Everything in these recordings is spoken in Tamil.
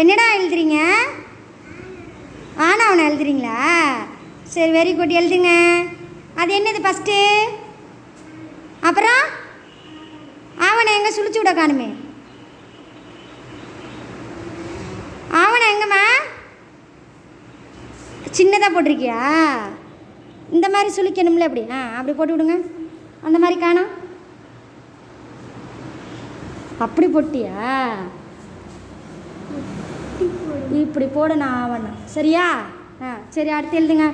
என்னடா எழுதுறீங்க? ஆனா அவனை எழுதுறீங்களா? சரி, வெரி குட், எழுதுங்க. அது என்னது ஃபஸ்ட்டு? அப்புறம் அவனை எங்கே சுழிச்சு விட காணுமே? அவனை எங்கம்மா? சின்னதாக போட்டிருக்கியா? இந்த மாதிரி சுழிக்கணும்ல, அப்படி அப்படி போட்டு விடுங்க. அந்த மாதிரி காணோம். அப்படி போட்டியா? இப்படி போடணும் ஆவணும். சரியா? சரி, அடுத்து எழுதுங்க.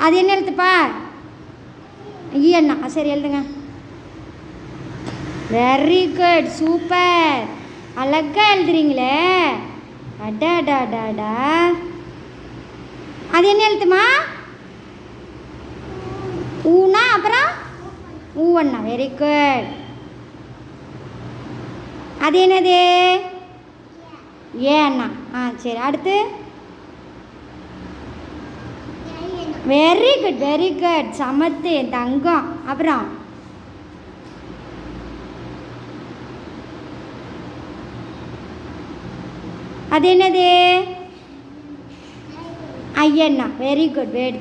அது என்ன எழுத்துப்பா? அண்ணா. சரி, எழுதுங்க. வெரி குட், சூப்பர், அழகாக எழுதுறீங்களே. அடாடாடாடா. அது என்ன எழுத்துமா? ஊனா, அப்புறம் ஊவண்ணா. Very good. அது என்னது? அண்ணா. சரி, அடுத்து. வெரி குட், வெரி குட், சமத்து, தங்கம். அப்புறம் அது என்னது? ஐயண்ணா. Very good, very.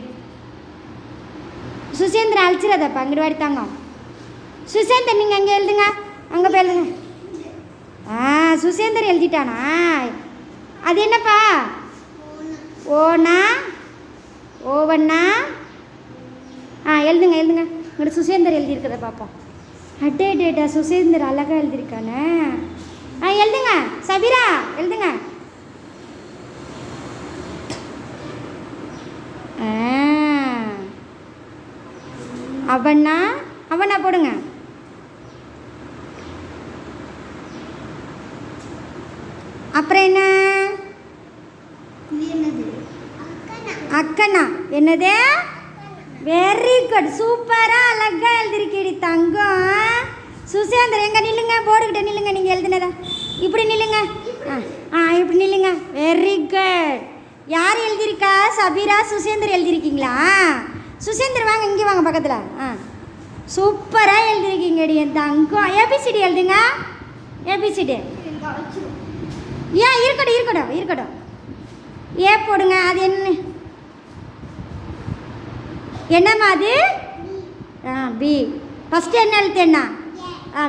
சுசேந்திரன் அழிச்சிடாதப்பா, அங்கிட்டு வாடி தாங்க. சுசேந்தர் நீங்கள் அங்கே எழுதுங்க, அங்கே போய் எழுதுங்க. சுசேந்தர் எழுதிட்டானா? அது என்னப்பா? ஓனா, ஓவண்ணா. எழுதுங்க, எழுதுங்க. உங்களோட சுசேந்தர் எழுதியிருக்கிறத பார்ப்போம். அட்டேட்டா, சுசேந்தர் அழகாக எழுதியிருக்கானே. எழுதுங்க சபிரா, எழுதுங்க. அவண்ணா, அவண்ணா போடுங்க. அப்புறம் என்ன? அக்கண்ணா. என்னது? வெரி குட், சூப்பராக அழகாக எழுதிருக்கீடி தங்கம். சுசேந்தர் எங்கே நில்லுங்க, போர்டுக்கிட்ட நில்லுங்க. நீங்கள் எழுதுனதா இப்படி நில்லுங்க. இப்படி நில்லுங்க. Very good. யார் எழுதியிருக்கா? சபீரா, சுசேந்தர் எழுதியிருக்கீங்களா? சுசேந்தர் வாங்க, இங்கே வாங்க பக்கத்தில். சூப்பராக எழுதிருக்கீங்கடி என் தங்கம். ஏபிசிடி எழுதுங்க. ஏபிசிடி இருக்கட்டும், இருக்கட்டும், இருக்கட்டும். ஏ போடுங்க. அது என்னம்மா அது? பி. ஃபஸ்ட்டு என்ன எழுத்து? என்ன?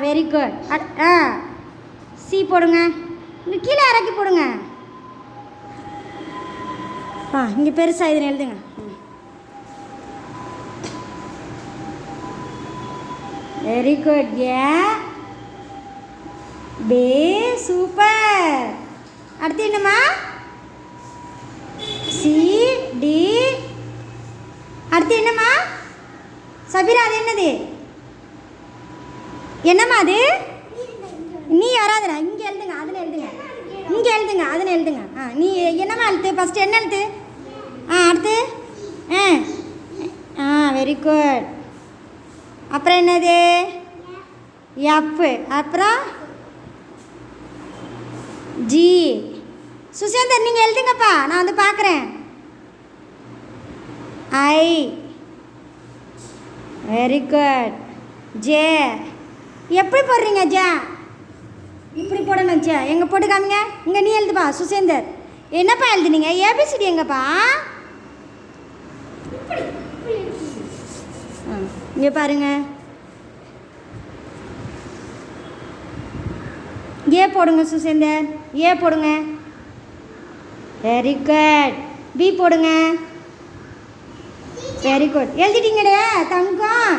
Very good. சி போடுங்க. இங்கே கீழே இறக்கி போடுங்க. இங்கே பெருசாக இதில் எழுதுங்க. Very good. பி. சூப்பர். அடுத்து என்னம்மா? C, D. அடுத்து என்னம்மா? சபிரா, அது என்னது? என்னம்மா அது? நீ வராதுடா, இங்கே எழுதுங்க, அதில் எழுதுங்க. இங்கே எழுதுங்க, அதில் எழுதுங்க. நீ என்னம்மா எழுத்து? ஃபஸ்ட்டு என்ன எழுத்து? அடுத்து வெரி குட். அப்புறம் என்னது? எஃப். அப்புறம் ஜி. சுசேந்தர் நீங்கள் எழுதுங்கப்பா, நான் வந்து பார்க்குறேன். ஐ. Very good. ஜே. எப்படி போடுறீங்க? ஜே இப்படி போடணும். ஜே எங்கே போட்டு காமிங்க. இங்கே நீ எழுதுப்பா சுசேந்தர். என்னப்பா எழுதுனீங்க? ஏபிசிடி எங்கப்பா? இங்கே பாருங்க. ஏ போடுங்க சுசேந்தர். ஏ போடுங்க. Very good. பி போடுங்க. Very good. எழுதிட்டீங்களே தங்கம்.